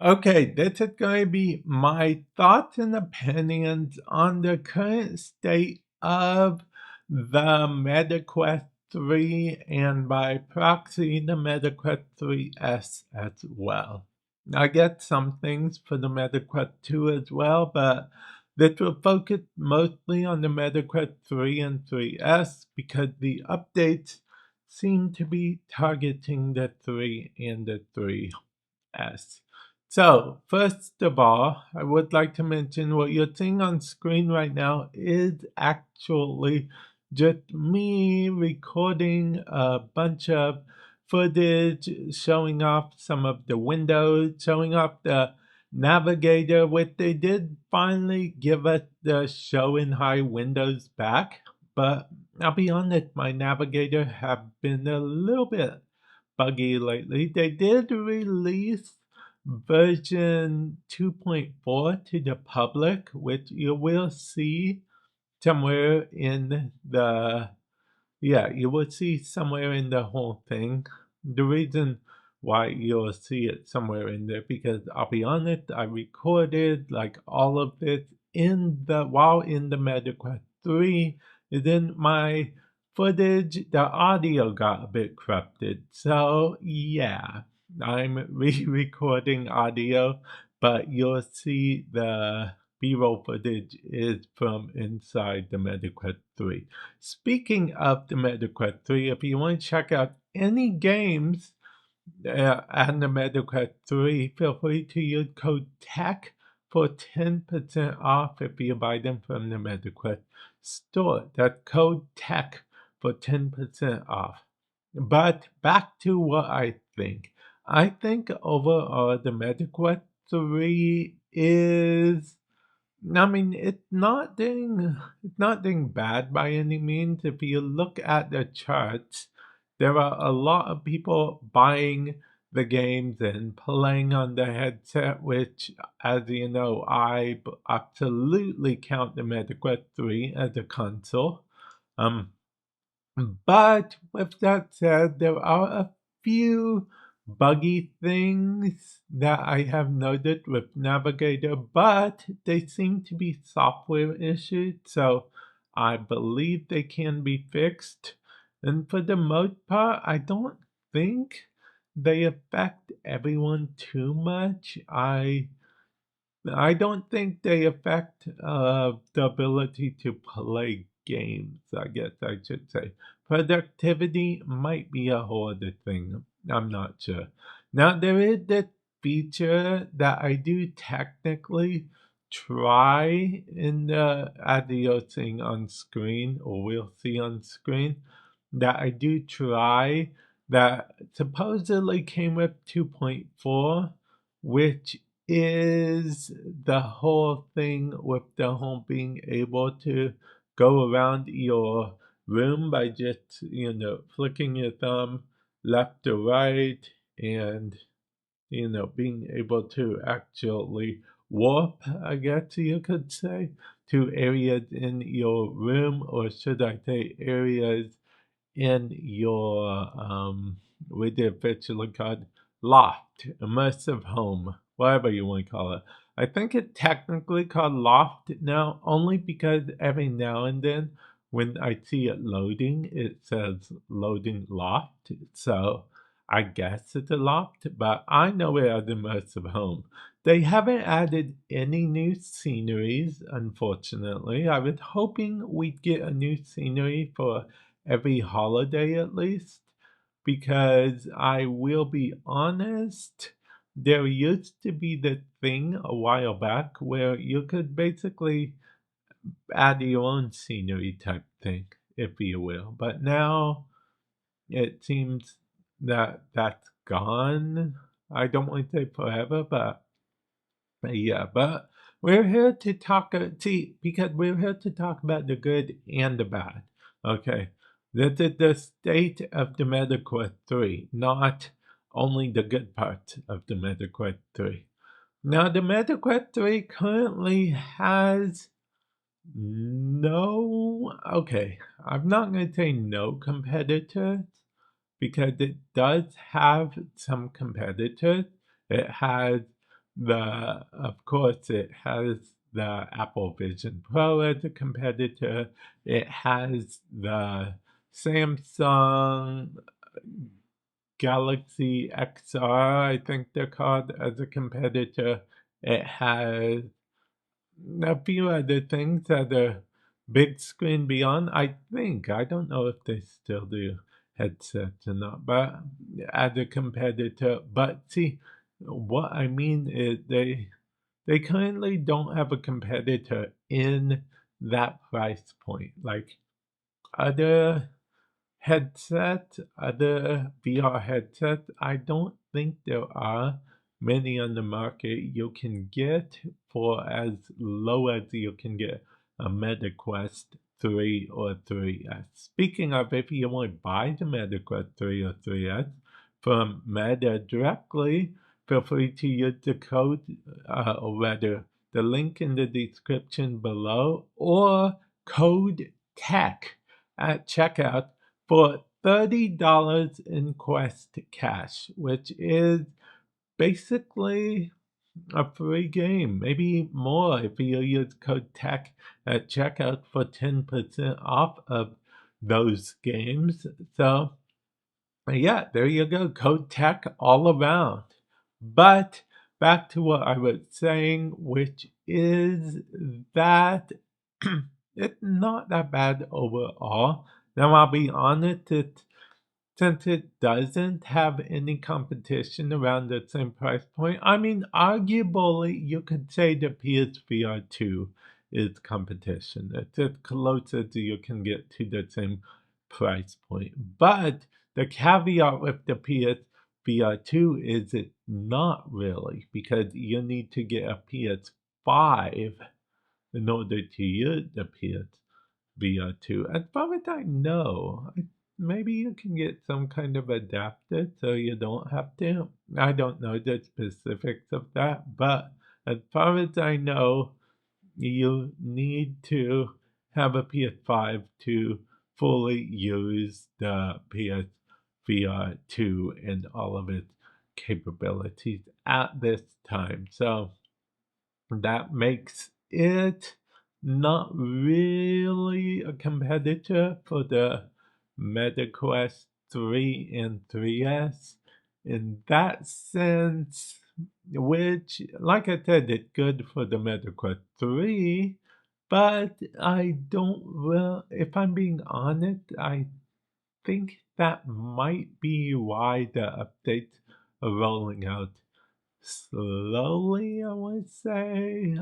Okay, this is going to be my thoughts and opinions on the current state of the MetaQuest 3 and by proxy the MetaQuest 3S as well. I get some things for the MetaQuest 2 as well, but this will focus mostly on the MetaQuest 3 and 3S because the updates seem to be targeting the 3 and the 3S. So, first of all, I would like to mention what you're seeing on screen right now is actually just me recording a bunch of footage showing off some of the windows, showing off the navigator, which they did finally give us the show in high windows back. But I'll be honest, my navigator have been a little bit buggy lately. They did release version 2.4 to the public, which you will see somewhere in the you will see somewhere in the whole thing. The reason why you'll see it somewhere in there because I'll be honest, I recorded like all of this in the while in the MetaQuest 3, and then my footage, the audio got a bit corrupted. So yeah, I'm re-recording audio, but you'll see the B-roll footage is from inside the MetaQuest 3. Speaking of the MetaQuest 3, if you want to check out any games and the MetaQuest 3, feel free to use code TECH for 10% off if you buy them from the MetaQuest store. That's code TECH for 10% off. But back to what I think. I think overall the MetaQuest 3 is I mean, it's not doing bad by any means. If you look at the charts, there are a lot of people buying the games and playing on the headset, which, as you know, absolutely count the MetaQuest 3 as a console. Um, but with that said, there are a few buggy things that I have noted with Navigator, but they seem to be software issues, so I believe they can be fixed. And for the most part, I don't think they affect everyone too much. I don't think they affect the ability to play games, I guess I should say. Productivity might be a whole other thing. I'm not sure. Now, there is this feature that I do technically try in the, as you're seeing on screen, or will see on screen, that I do try that supposedly came with 2.4, which is the whole thing with the home being able to go around your room by just, flicking your thumb left to right and, being able to actually warp, I guess you could say, to areas in your room, or should I say areas in your with the officially called loft, immersive home, whatever you want to call it. I think it technically called loft now only because every now and then when I see it loading, it says loading loft. So I guess it's a loft, but I know it as immersive home. They haven't added any new sceneries, unfortunately. I was hoping we'd get a new scenery for every holiday at least, because I will be honest, there used to be the thing a while back where you could basically add your own scenery type thing, if you will. But now it seems that that's gone. I don't want to say forever, but yeah, but we're here to talk, see, because we're here to talk about the good and the bad. Okay, this is the state of the MetaQuest 3, not only the good parts of the MetaQuest 3. Now, the MetaQuest 3 currently has I'm not going to say no competitors because it does have some competitors. It has Of course, it has the Apple Vision Pro as a competitor. It has the Samsung Galaxy XR, I think they're called, as a competitor. It has a few other things that are big screen beyond. I think, I don't know if they still do headsets or not, but as a competitor. But see, what I mean is they currently don't have a competitor in that price point. Like other other VR headsets, I don't think there are many on the market you can get for as low as you can get a Meta Quest 3 or 3S. Speaking of, if you want to buy the Meta Quest 3 or 3S from Meta directly, feel free to use the code, or rather, the link in the description below, or code TECH at checkout for $30 in Quest Cash, which is basically a free game, maybe more if you use code TECH at checkout for 10% off of those games. So, yeah, there you go, code TECH all around. But back to what I was saying, which is that it's not that bad overall. Now, I'll be honest, since it doesn't have any competition around the same price point, I mean, arguably, you could say the PSVR 2 is competition. It's as close as you can get to the same price point. But the caveat with the PSVR 2 is it's not really, because you need to get a PS5 in order to use the PSVR 2. As far as I know, maybe you can get some kind of adapter so you don't have to. I don't know the specifics of that, but as far as I know, you need to have a PS5 to fully use the PSVR 2 and all of its capabilities at this time. So that makes it not really a competitor for the MetaQuest 3 and 3S in that sense, which, like I said, it's good for the MetaQuest 3, but I don't, well, if I'm being honest, I think that might be why the updates are rolling out slowly, I would say.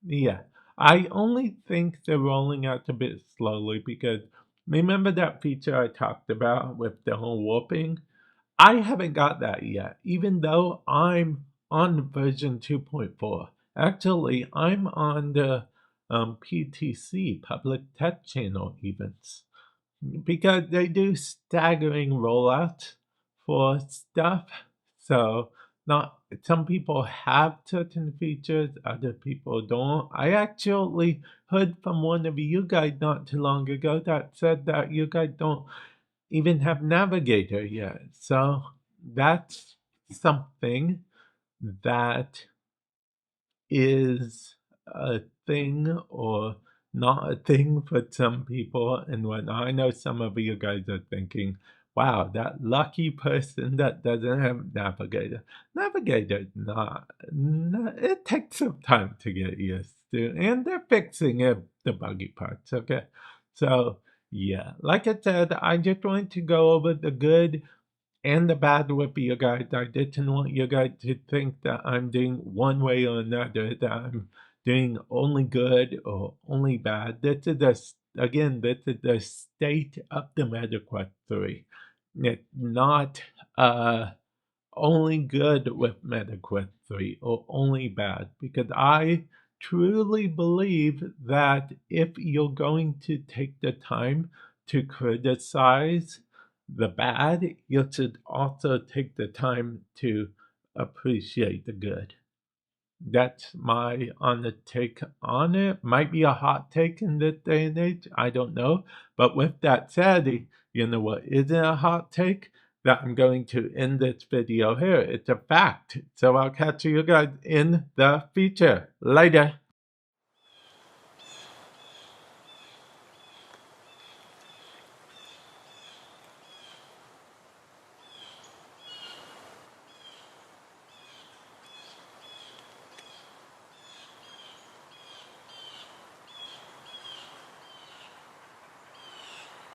Yeah, I only think they're rolling out a bit slowly because remember that feature I talked about with the whole warping? I haven't got that yet, even though I'm on version 2.4. Actually, I'm on the PTC, Public Tech Channel events, because they do staggering rollouts for stuff. So not some people have certain features, other people don't. I actually heard from one of you guys not too long ago that said that you guys don't even have Navigator yet. So that's something that is a thing or not a thing for some people. And when I know some of you guys are thinking, wow, that lucky person that doesn't have Navigator. Navigator, it takes some time to get used to, and they're fixing it, the buggy parts, okay? So, yeah, like I said, I just wanted to go over the good and the bad with you guys. I didn't want you guys to think that I'm doing one way or another, that I'm doing only good or only bad. This is this is the state of the MetaQuest 3. It's not only good with MetaQuest 3 or only bad, because I truly believe that if you're going to take the time to criticize the bad, you should also take the time to appreciate the good. That's my honest take on it. Might be a hot take in this day and age, I don't know. But with that said, you know what isn't a hot take? that I'm going to end this video here. It's a fact. So I'll catch you guys in the future. Later.